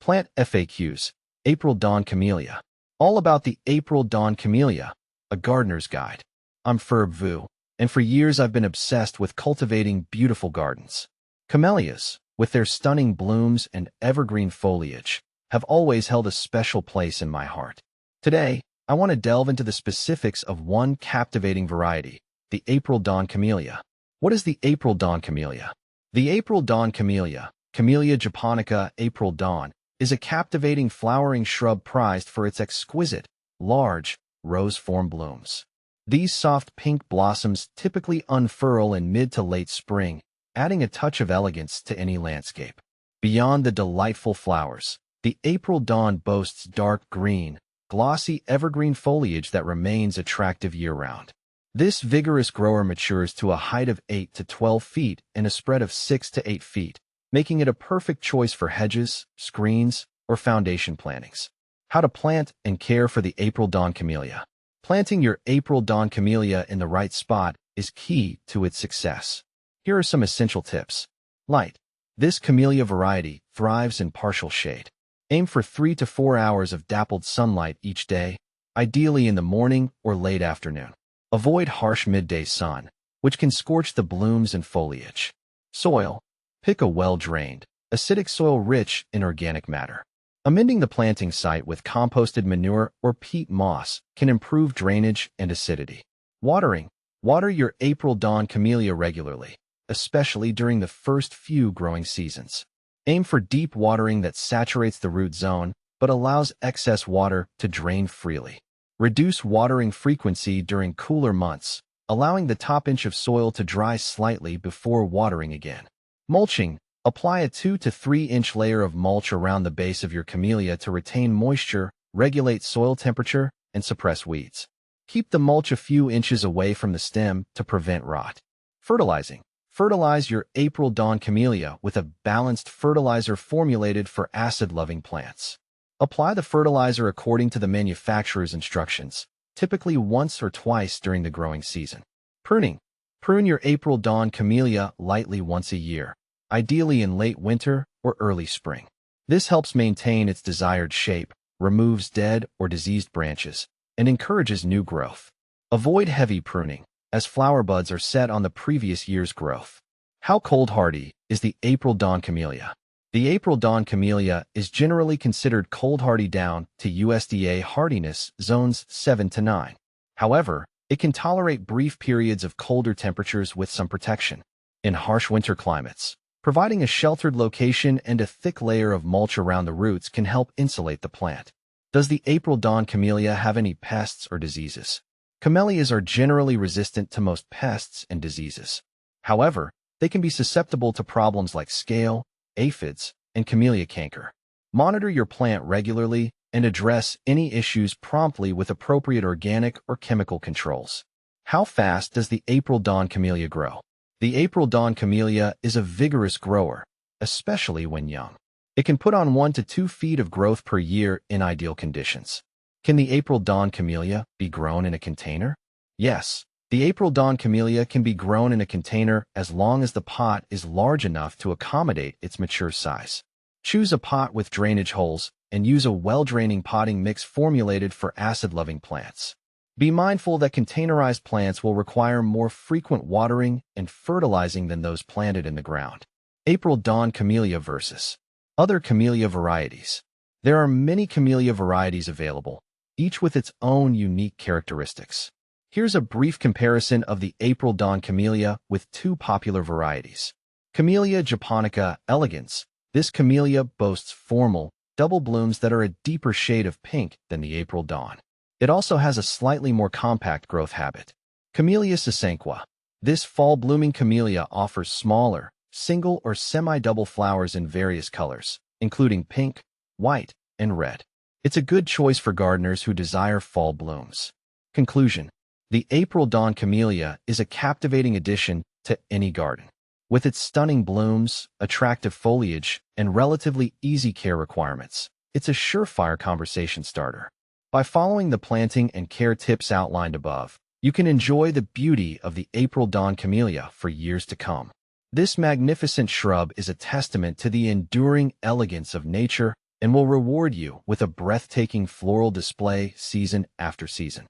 Plant FAQs, April Dawn Camellia. All about the April Dawn Camellia, a gardener's guide. I'm Ferb Vu, and for years I've been obsessed with cultivating beautiful gardens. Camellias, with their stunning blooms and evergreen foliage, have always held a special place in my heart. Today, I want to delve into the specifics of one captivating variety, the April Dawn Camellia. What is the April Dawn Camellia? The April Dawn Camellia, Camellia japonica April Dawn, is a captivating flowering shrub prized for its exquisite, large, rose-formed blooms. These soft pink blossoms typically unfurl in mid to late spring, adding a touch of elegance to any landscape. Beyond the delightful flowers, the April Dawn boasts dark green, glossy evergreen foliage that remains attractive year-round. This vigorous grower matures to a height of 8 to 12 feet and a spread of 6 to 8 feet, making it a perfect choice for hedges, screens, or foundation plantings. How to plant and care for the April Dawn Camellia. Planting your April Dawn Camellia in the right spot is key to its success. Here are some essential tips. Light. This camellia variety thrives in partial shade. Aim for 3 to 4 hours of dappled sunlight each day, ideally in the morning or late afternoon. Avoid harsh midday sun, which can scorch the blooms and foliage. Soil. Pick a well-drained, acidic soil rich in organic matter. Amending the planting site with composted manure or peat moss can improve drainage and acidity. Watering. Water your April Dawn Camellia regularly, especially during the first few growing seasons. Aim for deep watering that saturates the root zone but allows excess water to drain freely. Reduce watering frequency during cooler months, allowing the top inch of soil to dry slightly before watering again. Mulching. Apply a 2 to 3 inch layer of mulch around the base of your camellia to retain moisture, regulate soil temperature, and suppress weeds. Keep the mulch a few inches away from the stem to prevent rot. Fertilizing. Fertilize your April Dawn Camellia with a balanced fertilizer formulated for acid-loving plants. Apply the fertilizer according to the manufacturer's instructions, typically once or twice during the growing season. Pruning. Prune your April Dawn Camellia lightly once a year, ideally in late winter or early spring. This helps maintain its desired shape, removes dead or diseased branches, and encourages new growth. Avoid heavy pruning, as flower buds are set on the previous year's growth. How cold-hardy is the April Dawn Camellia? The April Dawn Camellia is generally considered cold-hardy down to USDA hardiness zones 7 to 9. However, it can tolerate brief periods of colder temperatures with some protection. In harsh winter climates, providing a sheltered location and a thick layer of mulch around the roots can help insulate the plant. Does the April Dawn Camellia have any pests or diseases? Camellias are generally resistant to most pests and diseases. However, they can be susceptible to problems like scale, aphids, and camellia canker. Monitor your plant regularly and address any issues promptly with appropriate organic or chemical controls. How fast does the April Dawn Camellia grow? The April Dawn Camellia is a vigorous grower, especially when young. It can put on 1 to 2 feet of growth per year in ideal conditions. Can the April Dawn Camellia be grown in a container? Yes, the April Dawn Camellia can be grown in a container as long as the pot is large enough to accommodate its mature size. Choose a pot with drainage holes and use a well-draining potting mix formulated for acid-loving plants. Be mindful that containerized plants will require more frequent watering and fertilizing than those planted in the ground. April Dawn Camellia versus other camellia varieties. There are many camellia varieties available, each with its own unique characteristics. Here's a brief comparison of the April Dawn Camellia with 2 popular varieties. Camellia japonica elegans. This camellia boasts formal, double blooms that are a deeper shade of pink than the April Dawn. It also has a slightly more compact growth habit. Camellia sasanqua. This fall-blooming camellia offers smaller, single or semi-double flowers in various colors, including pink, white, and red. It's a good choice for gardeners who desire fall blooms. Conclusion. The April Dawn Camellia is a captivating addition to any garden. With its stunning blooms, attractive foliage, and relatively easy care requirements, it's a surefire conversation starter. By following the planting and care tips outlined above, you can enjoy the beauty of the April Dawn Camellia for years to come. This magnificent shrub is a testament to the enduring elegance of nature and will reward you with a breathtaking floral display season after season.